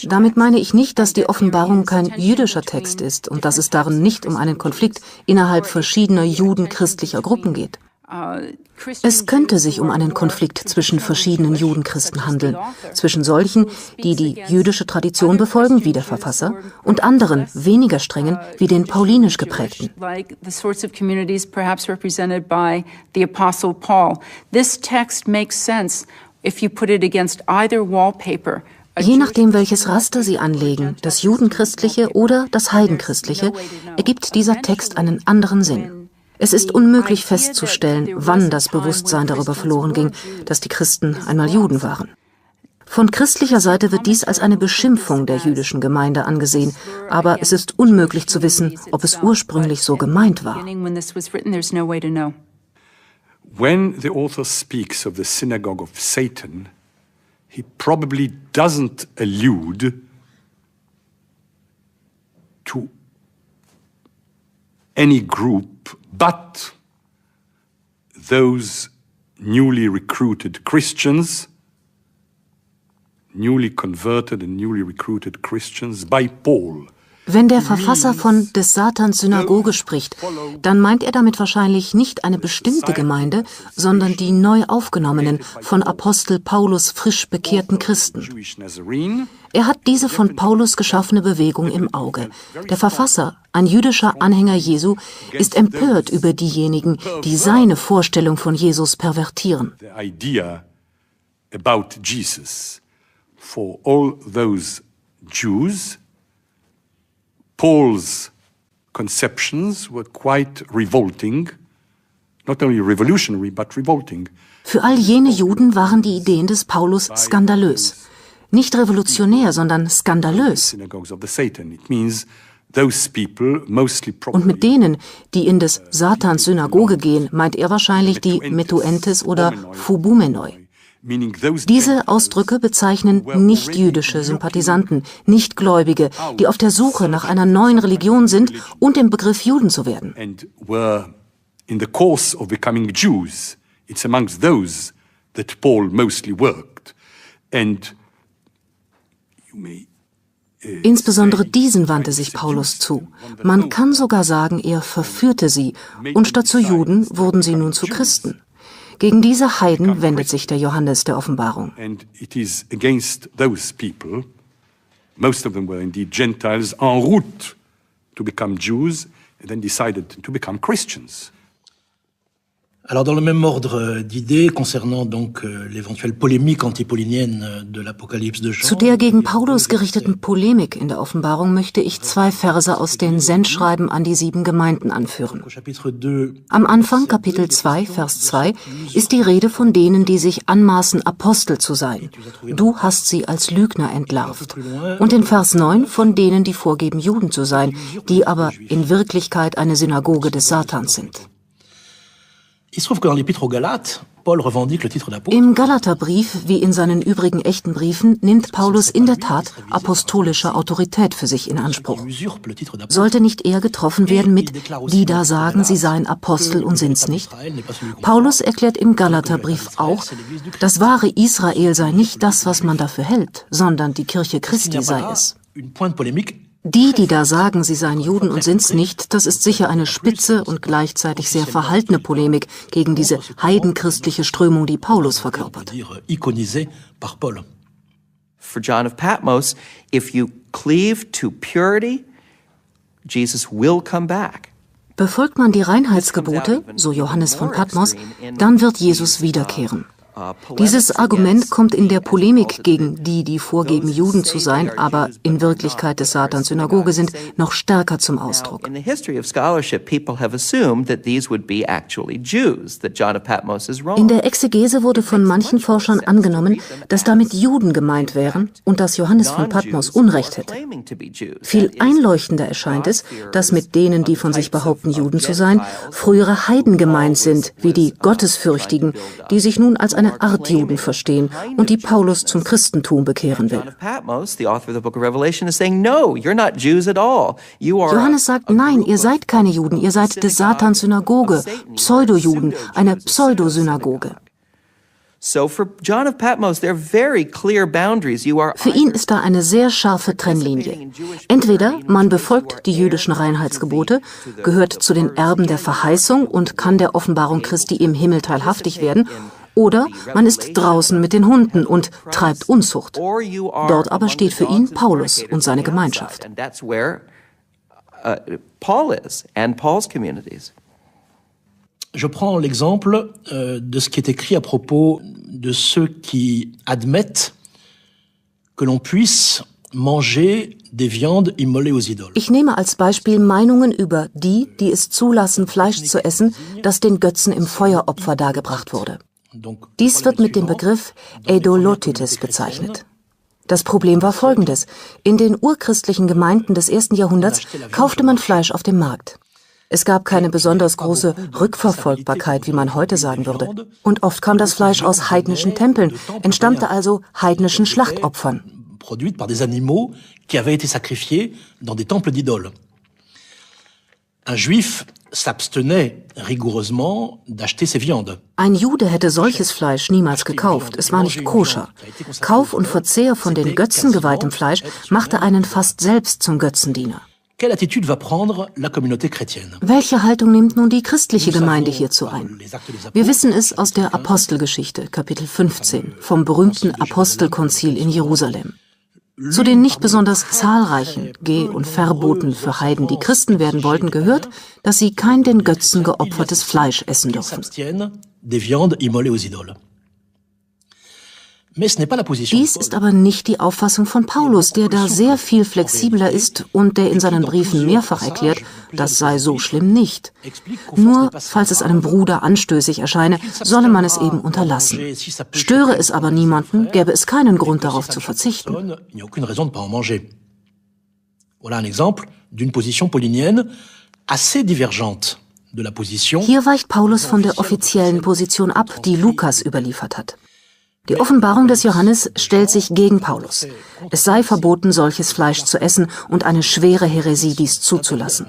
Damit meine ich nicht, dass die Offenbarung kein jüdischer Text ist und dass es darin nicht um einen Konflikt innerhalb verschiedener judenchristlicher Gruppen geht. Es könnte sich um einen Konflikt zwischen verschiedenen Judenchristen handeln, zwischen solchen, die die jüdische Tradition befolgen, wie der Verfasser, und anderen, weniger strengen, wie den paulinisch geprägten. Je nachdem, welches Raster Sie anlegen, das judenchristliche oder das heidenchristliche, ergibt dieser Text einen anderen Sinn. Es ist unmöglich festzustellen, wann das Bewusstsein darüber verloren ging, dass die Christen einmal Juden waren. Von christlicher Seite wird dies als eine Beschimpfung der jüdischen Gemeinde angesehen, aber es ist unmöglich zu wissen, ob es ursprünglich so gemeint war. When the author speaks of the synagogue of Satan, he probably doesn't allude to any group but those newly recruited Christians, newly converted and newly recruited Christians by Paul. Wenn der Verfasser von des Satans Synagoge spricht, dann meint er damit wahrscheinlich nicht eine bestimmte Gemeinde, sondern die neu aufgenommenen, von Apostel Paulus frisch bekehrten Christen. Er hat diese von Paulus geschaffene Bewegung im Auge. Der Verfasser, ein jüdischer Anhänger Jesu, ist empört über diejenigen, die seine Vorstellung von Jesus pervertieren. The idea about Jesus for all those Jews, Paul's conceptions were quite revolting, not only revolutionary, but revolting. Für all jene Juden waren die Ideen des Paulus skandalös. Nicht revolutionär, sondern skandalös. Und mit denen, die in des Satans Synagoge gehen, meint er wahrscheinlich die Metuentes oder Phubumenoi. Diese Ausdrücke bezeichnen nicht-jüdische Sympathisanten, Nichtgläubige, die auf der Suche nach einer neuen Religion sind und im Begriff, Juden zu werden. In the course of becoming Jews, it's amongst those that Paul mostly worked. And insbesondere diesen wandte sich Paulus zu. Man kann sogar sagen, er verführte sie, und statt zu Juden wurden sie nun zu Christen. Gegen diese Heiden wendet sich der Johannes der Offenbarung. And it is against those people, most of them were indeed Gentiles en route to become Jews and then decided to become Christians. Alors dans le même ordre d'idées concernant donc l'éventuelle polémique antipaulinienne de l'Apokalypse de Jean. Zu der gegen Paulus gerichteten Polemik in der Offenbarung möchte ich 2 Verse aus den Sendschreiben an die 7 Gemeinden anführen. Am Anfang, Kapitel 2, Vers 2, ist die Rede von denen, die sich anmaßen, Apostel zu sein. Du hast sie als Lügner entlarvt. Und in Vers 9 von denen, die vorgeben, Juden zu sein, die aber in Wirklichkeit eine Synagoge des Satans sind. Im Galaterbrief, wie in seinen übrigen echten Briefen, nimmt Paulus in der Tat apostolische Autorität für sich in Anspruch. Sollte nicht eher getroffen werden mit, die da sagen, sie seien Apostel und sind's nicht? Paulus erklärt im Galaterbrief auch, das wahre Israel sei nicht das, was man dafür hält, sondern die Kirche Christi sei es. Die da sagen, sie seien Juden und sind's nicht, das ist sicher eine spitze und gleichzeitig sehr verhaltene Polemik gegen diese heidenchristliche Strömung, die Paulus verkörpert. For John of Patmos, if you cleave to purity, Jesus will come back. Befolgt man die Reinheitsgebote, so Johannes von Patmos, dann wird Jesus wiederkehren. Dieses Argument kommt in der Polemik gegen die vorgeben, Juden zu sein, aber in Wirklichkeit des Satans Synagoge sind, noch stärker zum Ausdruck. In the history of scholarship, people have assumed that these would be actually Jews, that John of Patmos is wrong. In der Exegese wurde von manchen Forschern angenommen, dass damit Juden gemeint wären und dass Johannes von Patmos Unrecht hätte. Viel einleuchtender erscheint es, dass mit denen, die von sich behaupten, Juden zu sein, frühere Heiden gemeint sind, wie die Gottesfürchtigen, die sich nun als eine Art Juden verstehen und die Paulus zum Christentum bekehren will. Johannes sagt, nein, ihr seid keine Juden, ihr seid des Satans Synagoge, Pseudojuden, eine Pseudosynagoge. Für ihn ist da eine sehr scharfe Trennlinie. Entweder man befolgt die jüdischen Reinheitsgebote, gehört zu den Erben der Verheißung und kann der Offenbarung Christi im Himmel teilhaftig werden, oder man ist draußen mit den Hunden und treibt Unzucht. Dort aber steht für ihn Paulus und seine Gemeinschaft. Je prends l'exemple de ce qui est écrit à propos de ceux qui admettent que l'on puisse manger des viandes immolées aux idoles. Ich nehme als Beispiel Meinungen über die es zulassen, Fleisch zu essen, das den Götzen im Feueropfer dargebracht wurde. Dies wird mit dem Begriff Eidolotitis bezeichnet. Das Problem war folgendes. In den urchristlichen Gemeinden des 1. Jahrhunderts kaufte man Fleisch auf dem Markt. Es gab keine besonders große Rückverfolgbarkeit, wie man heute sagen würde. Und oft kam das Fleisch aus heidnischen Tempeln, entstammte also heidnischen Schlachtopfern. Produite par des animaux qui avaient été sacrifiés dans des temples d'idoles. Un Juif s'abstenait rigoureusement d'acheter ces viandes. Ein Jude hätte solches Fleisch niemals gekauft. Es war nicht koscher. Kauf und Verzehr von den Götzen geweihtem Fleisch machte einen fast selbst zum Götzendiener. Quelle attitude va prendre la communauté chrétienne? Welche Haltung nimmt nun die christliche Gemeinde hierzu ein? Wir wissen es aus der Apostelgeschichte, Kapitel 15, vom berühmten Apostelkonzil in Jerusalem. Zu den nicht besonders zahlreichen Geh- und Verboten für Heiden, die Christen werden wollten, gehört, dass sie kein den Götzen geopfertes Fleisch essen dürfen. Dies ist aber nicht die Auffassung von Paulus, der da sehr viel flexibler ist und der in seinen Briefen mehrfach erklärt, das sei so schlimm nicht. Nur, falls es einem Bruder anstößig erscheine, solle man es eben unterlassen. Störe es aber niemanden, gäbe es keinen Grund darauf zu verzichten. Voilà un exemple d'une position paulinienne assez divergente de la position. Hier weicht Paulus von der offiziellen Position ab, die Lukas überliefert hat. Die Offenbarung des Johannes stellt sich gegen Paulus. Es sei verboten, solches Fleisch zu essen und eine schwere Häresie, dies zuzulassen.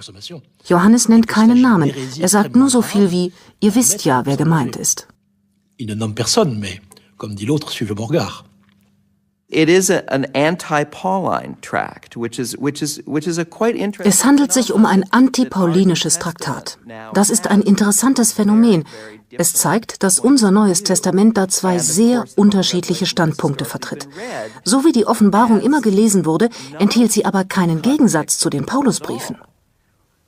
Johannes nennt keinen Namen. Er sagt nur so viel wie, ihr wisst ja, wer gemeint ist. Il ne nomme personne, mais, comme dit l'autre, suivez mon regard. It is an anti-Pauline tract, which is a quite interesting. Es handelt sich um ein antipaulinisches Traktat. Das ist ein interessantes Phänomen. Es zeigt, dass unser Neues Testament da 2 sehr unterschiedliche Standpunkte vertritt. So wie die Offenbarung immer gelesen wurde, enthielt sie aber keinen Gegensatz zu den Paulusbriefen.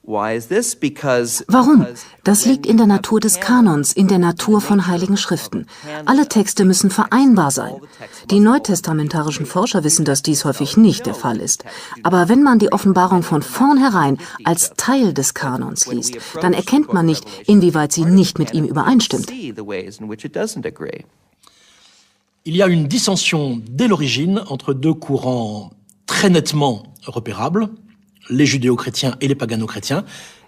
Warum? Das liegt in der Natur des Kanons, in der Natur von heiligen Schriften. Alle Texte müssen vereinbar sein. Die neutestamentarischen Forscher wissen, dass dies häufig nicht der Fall ist. Aber wenn man die Offenbarung von vornherein als Teil des Kanons liest, dann erkennt man nicht, inwieweit sie nicht mit ihm übereinstimmt. Il y a une dissension dès l'origine entre deux courants très nettement repérables, les judéo-chrétiens et les pagano-chrétiens.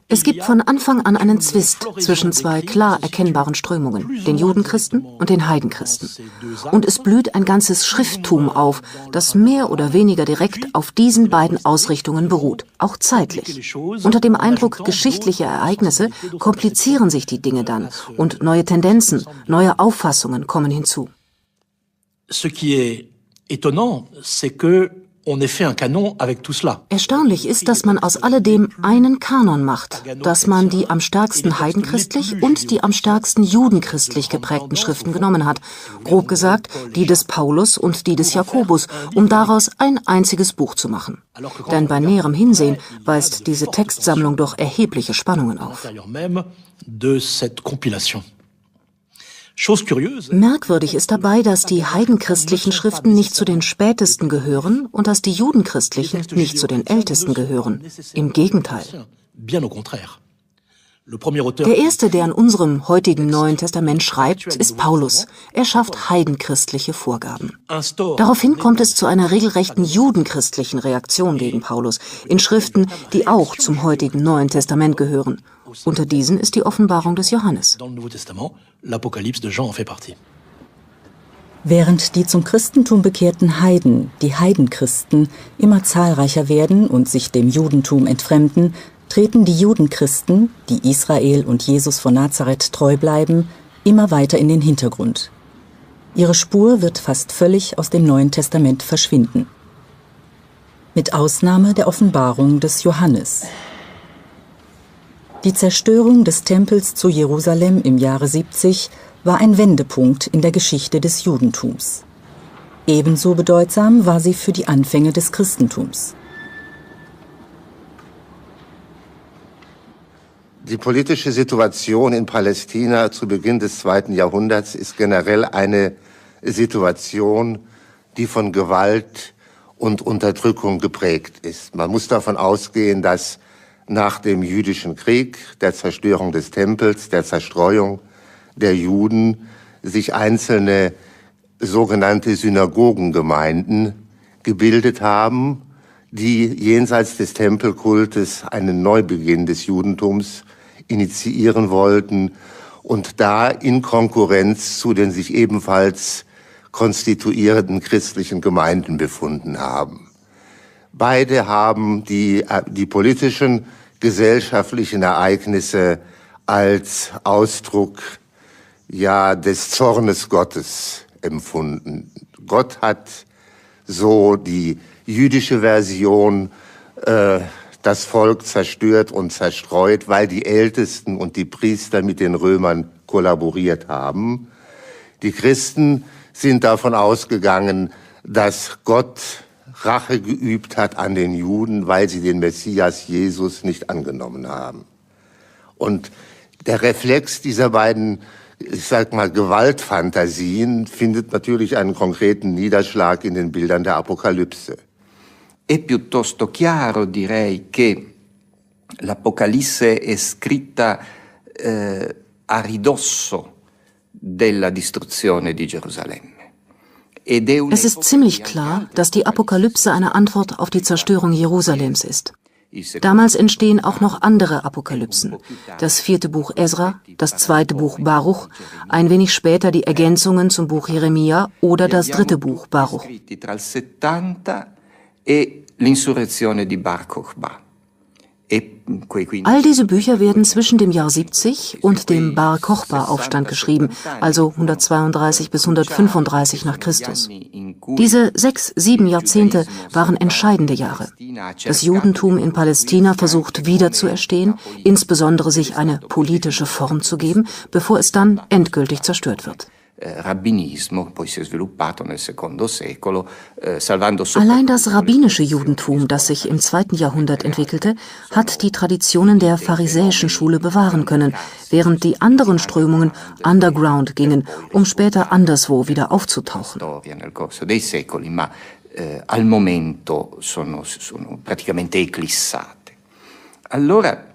Es gibt von Anfang an einen Zwist zwischen zwei klar erkennbaren Strömungen, den Judenchristen und den Heidenchristen. Und es blüht ein ganzes Schrifttum auf, das mehr oder weniger direkt auf diesen beiden Ausrichtungen beruht, auch zeitlich. Unter dem Eindruck geschichtlicher Ereignisse komplizieren sich die Dinge dann und neue Tendenzen, neue Auffassungen kommen hinzu. Ce qui est étonnant, c'est que on ait fait un canon avec tout cela. Erstaunlich ist, dass man aus alledem einen Kanon macht, dass man die am stärksten heidenchristlich und die am stärksten judenchristlich geprägten Schriften genommen hat. Grob gesagt, die des Paulus und die des Jakobus, um daraus ein einziges Buch zu machen. Denn bei näherem Hinsehen weist diese Textsammlung doch erhebliche Spannungen auf. Merkwürdig ist dabei, dass die heidenchristlichen Schriften nicht zu den spätesten gehören und dass die judenchristlichen nicht zu den ältesten gehören. Im Gegenteil. Der erste, der in unserem heutigen Neuen Testament schreibt, ist Paulus. Er schafft heidenchristliche Vorgaben. Daraufhin kommt es zu einer regelrechten judenchristlichen Reaktion gegen Paulus in Schriften, die auch zum heutigen Neuen Testament gehören. Unter diesen ist die Offenbarung des Johannes. Während die zum Christentum bekehrten Heiden, die Heidenchristen, immer zahlreicher werden und sich dem Judentum entfremden, treten die Judenchristen, die Israel und Jesus von Nazareth treu bleiben, immer weiter in den Hintergrund. Ihre Spur wird fast völlig aus dem Neuen Testament verschwinden. Mit Ausnahme der Offenbarung des Johannes. Die Zerstörung des Tempels zu Jerusalem im Jahre 70 war ein Wendepunkt in der Geschichte des Judentums. Ebenso bedeutsam war sie für die Anfänge des Christentums. Die politische Situation in Palästina zu Beginn des 2. Jahrhunderts ist generell eine Situation, die von Gewalt und Unterdrückung geprägt ist. Man muss davon ausgehen, dass nach dem jüdischen Krieg, der Zerstörung des Tempels, der Zerstreuung der Juden, sich einzelne sogenannte Synagogengemeinden gebildet haben, die jenseits des Tempelkultes einen Neubeginn des Judentums initiieren wollten und da in Konkurrenz zu den sich ebenfalls konstituierenden christlichen Gemeinden befunden haben. Beide haben die politischen, gesellschaftlichen Ereignisse als Ausdruck des Zornes Gottes empfunden. Gott hat, so die jüdische Version, das Volk zerstört und zerstreut, weil die Ältesten und die Priester mit den Römern kollaboriert haben. Die Christen sind davon ausgegangen, dass Gott Rache geübt hat an den Juden, weil sie den Messias Jesus nicht angenommen haben. Und der Reflex dieser beiden, ich sag mal, Gewaltfantasien findet natürlich einen konkreten Niederschlag in den Bildern der Apokalypse. È piuttosto chiaro, direi, che l'Apocalisse è scritta a ridosso della distruzione di Gerusalemme. Es ist ziemlich klar, dass die Apokalypse eine Antwort auf die Zerstörung Jerusalems ist. Damals entstehen auch noch andere Apokalypsen. Das 4. Buch Esra, das 2. Buch Baruch, ein wenig später die Ergänzungen zum Buch Jeremia oder das 3. Buch Baruch. L'insurrezione di Bar Kokhba. All diese Bücher werden zwischen dem Jahr 70 und dem Bar Kochba-Aufstand geschrieben, also 132 bis 135 nach Christus. Diese 6-7 Jahrzehnte waren entscheidende Jahre. Das Judentum in Palästina versucht wiederzuerstehen, insbesondere sich eine politische Form zu geben, bevor es dann endgültig zerstört wird. rabbinismo, poi si è sviluppato nel secondo secolo, salvando Allein das rabbinische Judentum, das sich im 2. Jahrhundert entwickelte, hat die Traditionen der pharisäischen Schule bewahren können, während die anderen Strömungen underground gingen, um später anderswo wieder aufzutauchen. nel corso dei secoli, ma al momento sono praticamente eclissate. Allora,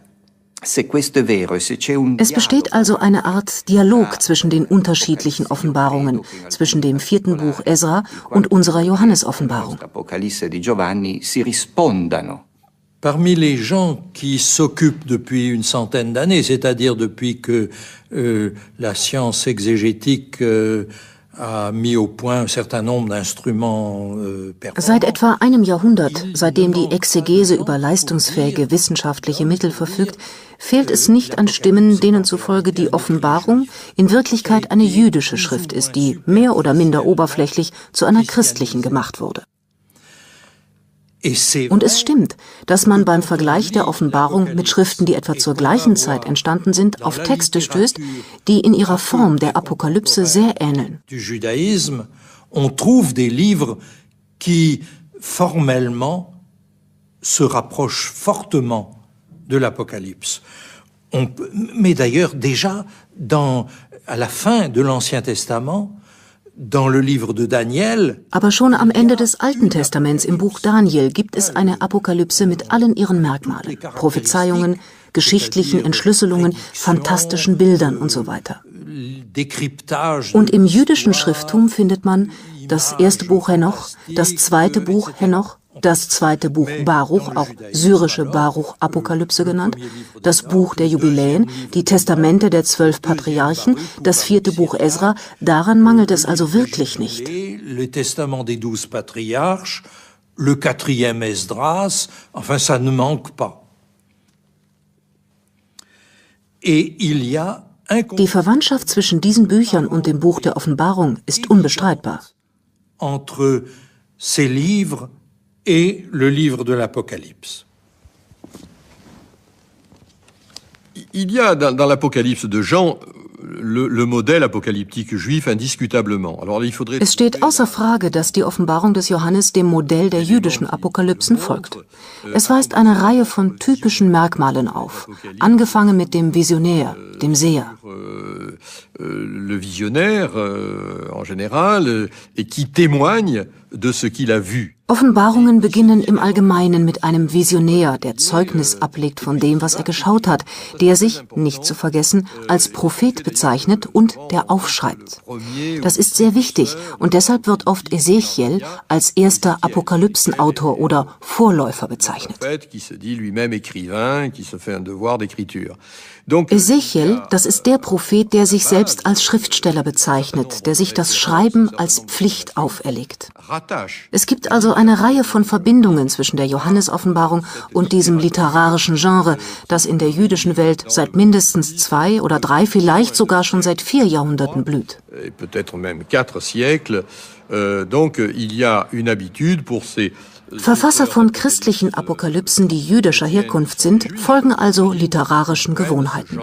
se questo è vero e se c'è un Es besteht also eine Art Dialog zwischen den unterschiedlichen Offenbarungen, zwischen dem 4. Buch Esra und unserer Johannes-Offenbarung. Apocalisse di Giovanni si rispondano. Parmi les gens qui s'occupent depuis une centaine d'années, c'est-à-dire depuis que la science exégétique a mis au point un certain nombre d'instruments Seit etwa einem Jahrhundert, seitdem die Exegese über leistungsfähige wissenschaftliche Mittel verfügt, fehlt es nicht an Stimmen, denen zufolge die Offenbarung in Wirklichkeit eine jüdische Schrift ist, die mehr oder minder oberflächlich zu einer christlichen gemacht wurde. Und es stimmt, dass man beim Vergleich der Offenbarung mit Schriften, die etwa zur gleichen Zeit entstanden sind, auf Texte stößt, die in ihrer Form der Apokalypse sehr ähneln. Du judaïsme, on trouve des livres qui formellement se rapprochent fortement de l'Apocalypse. Mais d'ailleurs déjà à la fin de l'Ancien Testament, dans le livre de Daniel. Aber schon am Ende des Alten Testaments im Buch Daniel gibt es eine Apokalypse mit allen ihren Merkmalen, Prophezeiungen, geschichtlichen Entschlüsselungen, fantastischen Bildern und so weiter. Und im jüdischen Schrifttum findet man das 1. Buch Henoch, das 2. Buch Henoch, das 2. Buch Baruch, auch syrische Baruch-Apokalypse genannt, das Buch der Jubiläen, die Testamente der 12 Patriarchen, das 4. Buch Esra. Daran mangelt es also wirklich nicht. Le Testament des 12 Patriarches, le 4e Esdras, enfin ça ne manque pas. Et il y a Die Verwandtschaft zwischen diesen Büchern und dem Buch der Offenbarung ist unbestreitbar. Entre ces livres et le livre de l'Apocalypse. Il y a dans l'Apocalypse de Jean le modèle apocalyptique juif indiscutablement. Alors, il faudrait Es steht außer Frage, dass die Offenbarung des Johannes dem Modell der jüdischen Apokalypsen folgt. Es weist eine Reihe von typischen Merkmalen auf, angefangen mit dem Visionär, dem Seher. Le visionnaire en général et qui témoigne de ce qu'il a vu. Offenbarungen beginnen im Allgemeinen mit einem Visionär, der Zeugnis ablegt von dem, was er geschaut hat, der sich, nicht zu vergessen, als Prophet bezeichnet und der aufschreibt. Das ist sehr wichtig und deshalb wird oft Ezechiel als erster Apokalypsenautor oder Vorläufer bezeichnet. Ezechiel, das ist der Prophet, der sich selbst als Schriftsteller bezeichnet, der sich das Schreiben als Pflicht auferlegt. Es gibt also eine Reihe von Verbindungen zwischen der Johannes-Offenbarung und diesem literarischen Genre, das in der jüdischen Welt seit mindestens 2 oder 3, vielleicht sogar schon seit 4 Jahrhunderten blüht. Peut-être même 4 siècles. Donc il y a une habitude pour ces Verfasser von christlichen Apokalypsen, die jüdischer Herkunft sind, folgen also literarischen Gewohnheiten.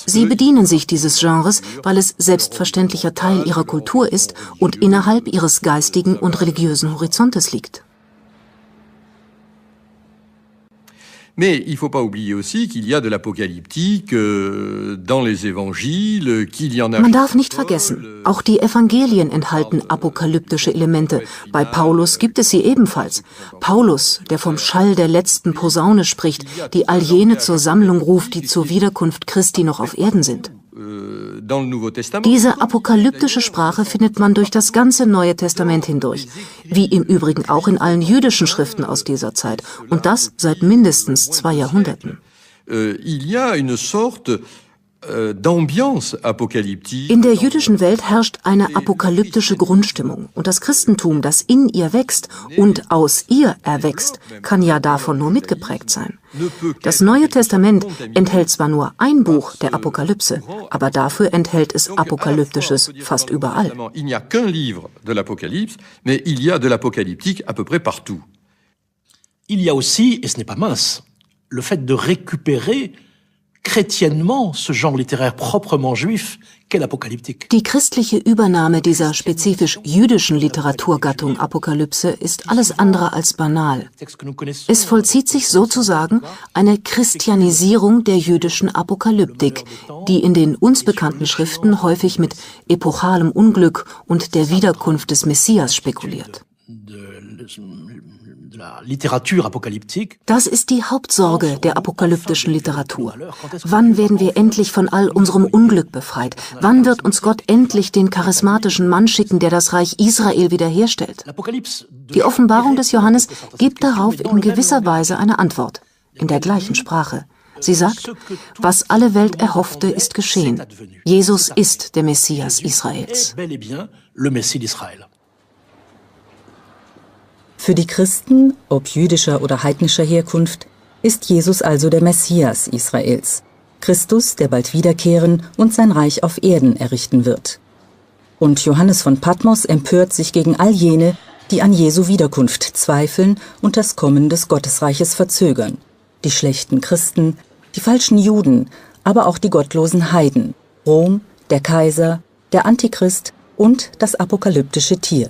Sie bedienen sich dieses Genres, weil es selbstverständlicher Teil ihrer Kultur ist und innerhalb ihres geistigen und religiösen Horizontes liegt. Mais il ne faut pas oublier aussi qu'il y a de l'apocalyptique dans les évangiles, qu'il y en a. Man darf nicht vergessen, auch die Evangelien enthalten apokalyptische Elemente. Bei Paulus gibt es sie ebenfalls. Paulus, der vom Schall der letzten Posaune spricht, die all jene zur Sammlung ruft, die zur Wiederkunft Christi noch auf Erden sind. Diese apokalyptische Sprache findet man durch das ganze Neue Testament hindurch, wie im Übrigen auch in allen jüdischen Schriften aus dieser Zeit, und das seit mindestens 2 Jahrhunderten. Il y a une sorte d'ambiance apocalyptique. In der jüdischen Welt herrscht eine apokalyptische Grundstimmung, und das Christentum, das in ihr wächst und aus ihr erwächst, kann ja davon nur mitgeprägt sein. Das Neue Testament enthält zwar nur ein Buch der Apokalypse, aber dafür enthält es Apokalyptisches fast überall. Il n'y a qu'un livre de l'Apocalypse, mais il y a de l'apocalyptique à peu près partout. Il y a aussi, et ce n'est pas mince, le fait de récupérer chrétiennement ce genre littéraire proprement juif qu'est l'apokalyptique. Die christliche Übernahme dieser spezifisch jüdischen Literaturgattung Apokalypse ist alles andere als banal. Es vollzieht sich sozusagen eine Christianisierung der jüdischen Apokalyptik, die in den uns bekannten Schriften häufig mit epochalem Unglück und der Wiederkunft des Messias spekuliert. Das ist die Hauptsorge der apokalyptischen Literatur. Wann werden wir endlich von all unserem Unglück befreit? Wann wird uns Gott endlich den charismatischen Mann schicken, der das Reich Israel wiederherstellt? Die Offenbarung des Johannes gibt darauf in gewisser Weise eine Antwort, in der gleichen Sprache. Sie sagt, was alle Welt erhoffte, ist geschehen. Jesus ist der Messias Israels. Für die Christen, ob jüdischer oder heidnischer Herkunft, ist Jesus also der Messias Israels. Christus, der bald wiederkehren und sein Reich auf Erden errichten wird. Und Johannes von Patmos empört sich gegen all jene, die an Jesu Wiederkunft zweifeln und das Kommen des Gottesreiches verzögern. Die schlechten Christen, die falschen Juden, aber auch die gottlosen Heiden, Rom, der Kaiser, der Antichrist und das apokalyptische Tier.